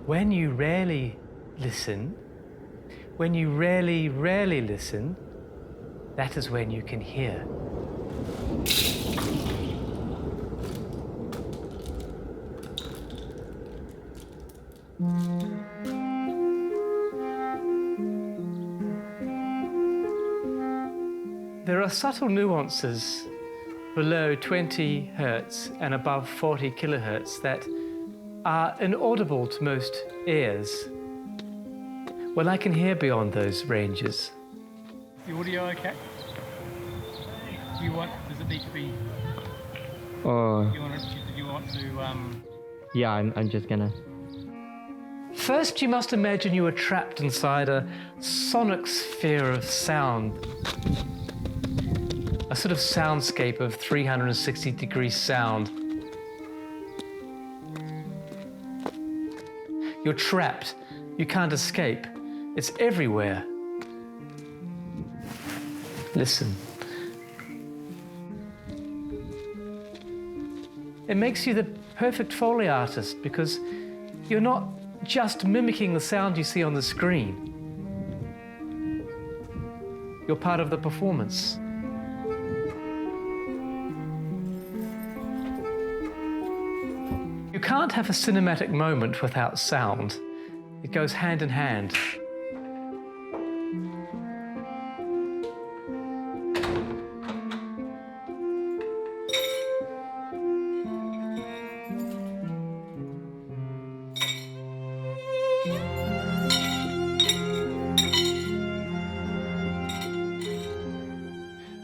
When you rarely listen, when you rarely listen, that is when you can hear. There are subtle nuances below 20 hertz and above 40 kilohertz that are inaudible to most ears. Well, I can hear beyond those ranges. The audio okay? Does it need to be? Oh. Do you want to? Yeah, I'm just gonna. First, you must imagine you are trapped inside a sonic sphere of sound. A sort of soundscape of 360-degree sound. You're trapped. You can't escape. It's everywhere. Listen. It makes you the perfect Foley artist because you're not just mimicking the sound you see on the screen. You're part of the performance. You can't have a cinematic moment without sound. It goes hand in hand.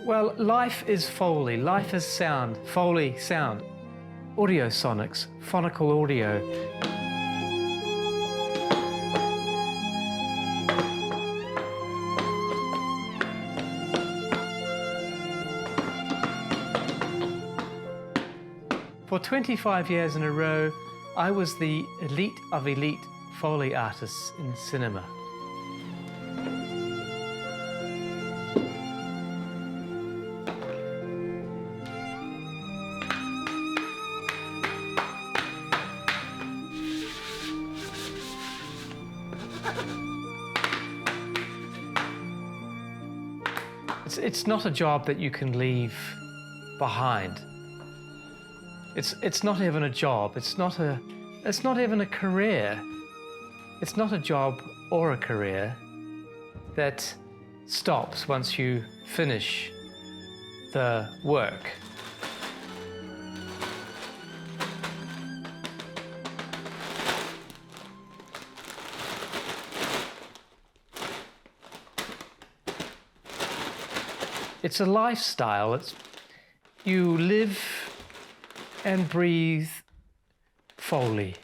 Well, life is Foley, life is sound, Foley sound. Audio sonics, phonical audio. For 25 years in a row, I was the elite of elite Foley artists in cinema. It's not a job that you can leave behind. It's not even a job. It's not even a career. It's not a job or a career that stops once you finish the work. It's a lifestyle. You live and breathe Foley.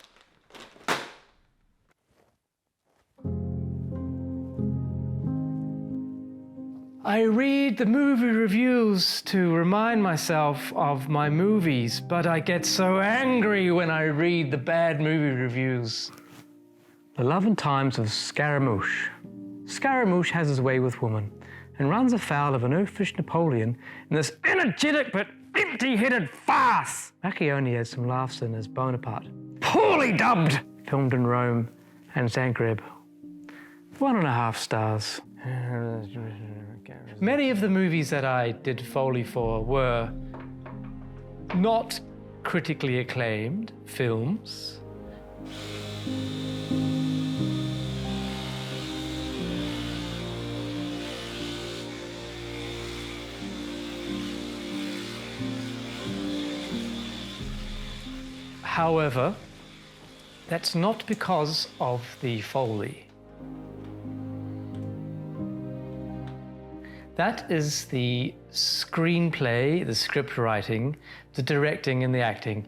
I read the movie reviews to remind myself of my movies, but I get so angry when I read the bad movie reviews. The Love and Times of Scaramouche. Scaramouche has his way with women and runs afoul of an oafish Napoleon in this energetic but empty-headed farce. Macchione has some laughs in as Bonaparte. Poorly dubbed! Filmed in Rome and Zagreb. 1.5 stars. Many of the movies that I did Foley for were not critically acclaimed films. However, that's not because of the Foley. That is the screenplay, the script writing, the directing and the acting.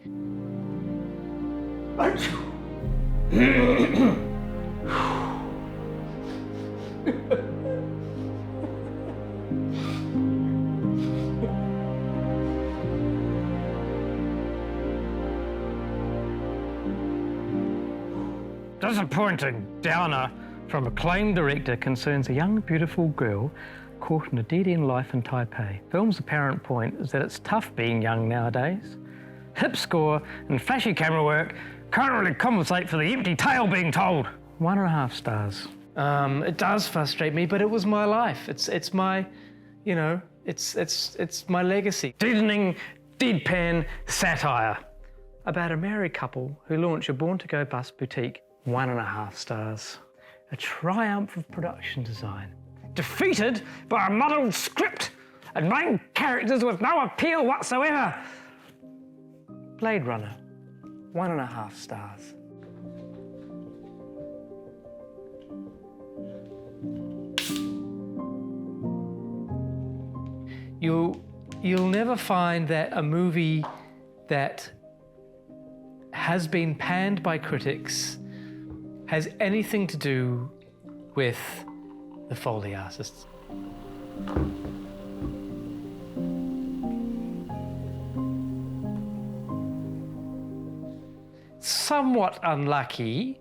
Disappointing downer from acclaimed director concerns a young, beautiful girl caught in a dead-end life in Taipei. Film's apparent point is that it's tough being young nowadays. Hip score and flashy camera work Can't really compensate for the empty tale being told. 1.5 stars. It does frustrate me, but it was my life. It's my, you know, it's my legacy. Deadening, deadpan satire about a married couple who launch a born-to-go bust boutique. 1.5 stars. A triumph of production design. Defeated by a muddled script and main characters with no appeal whatsoever. Blade Runner. 1.5 stars. You'll never find that a movie that has been panned by critics has anything to do with the Foley artists. Somewhat unlucky.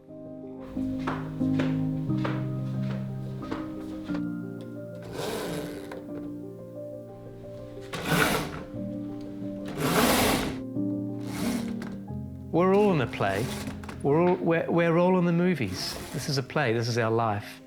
We're all in a play. We're all in the movies. This is a play. This is our life.